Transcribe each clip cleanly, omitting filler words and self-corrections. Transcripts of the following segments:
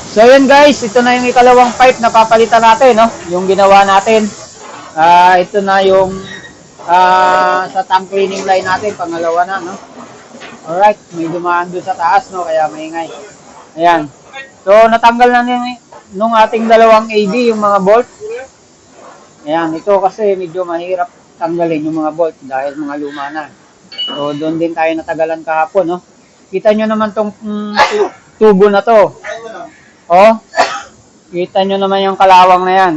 So yun guys, ito na yung ikalawang pipe na papalitan natin, no? Yung ginawa natin. Ito na yung sa tank cleaning line natin, pangalawa na, no? Alright, may dumaan doon sa taas, no? Kaya maingay. Ayan. So natanggal na nung ating dalawang AD yung mga bolt. Ayan, ito kasi medyo mahirap tanggalin yung mga bolt dahil mga luma na. So doon din tayo natagalan kahapon, no? Kita nyo naman tong tubo na to. Oh, kita nyo naman yung kalawang na yan.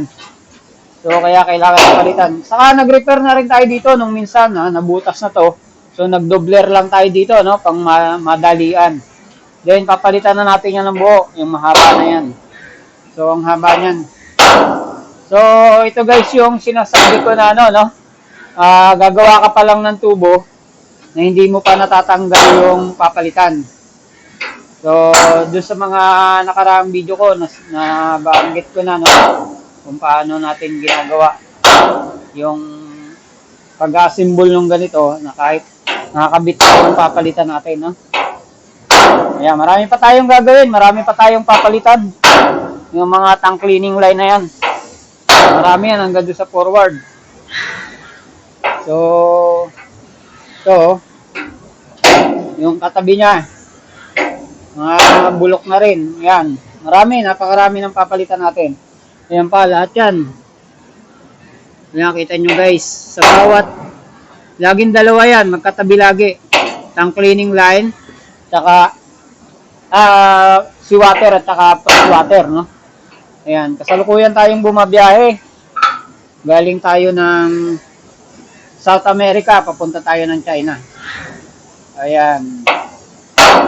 So, kaya kailangan palitan. Saka, nag-repair na rin tayo dito nung minsan, nabutas na to. So, nag-dobler lang tayo dito, no, pang madalian. Then, papalitan na natin yan ng buo, yung mahaba na yan. So, ang haba niyan. So, ito guys, yung sinasabi ko na, no, gagawa ka pa lang ng tubo na hindi mo pa natatanggal yung papalitan. So, doon sa mga nakaraang video ko, na banggit ko na, no, kung paano natin ginagawa yung pag-assemble ng ganito, na kahit nakakabit na yung papalitan natin, no. Ayan, marami pa tayong gagawin, marami pa tayong papalitan. Yung mga tank cleaning line na yan. Marami yan hanggang doon sa forward. So, ito, yung katabi niya, mga bulok na rin. Yan. Marami, napakarami ng papalitan natin. Ayan pa, lahat yan. Ayan, kita nyo guys. Sa bawat, laging dalawa yan, magkatabi lagi. Tank cleaning line, tsaka seawater at tsaka fresh water, no? Ayan, kasalukuyan tayong bumabiyahe. Galing tayo ng South America, papunta tayo ng China. Ayan.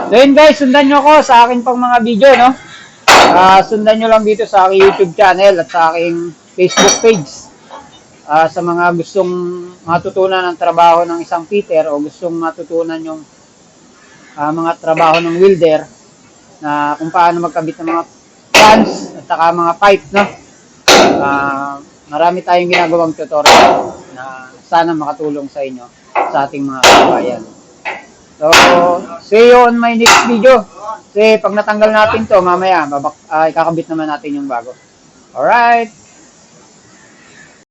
So yun guys, sundan nyo ako sa akin pang mga video, no? Sundan nyo lang dito sa aking YouTube channel at sa aking Facebook page. Sa mga gustong matutunan ng trabaho ng isang fitter o gustong matutunan yung mga trabaho ng welder na kung paano magkabit ng mga fans at saka mga pipe, no? Marami tayong ginagawang tutorial na sana makatulong sa inyo, sa ating mga kabayan. So, see you on my next video. Kasi pag natanggal natin to, mamaya, ikakabit naman natin yung bago. Alright.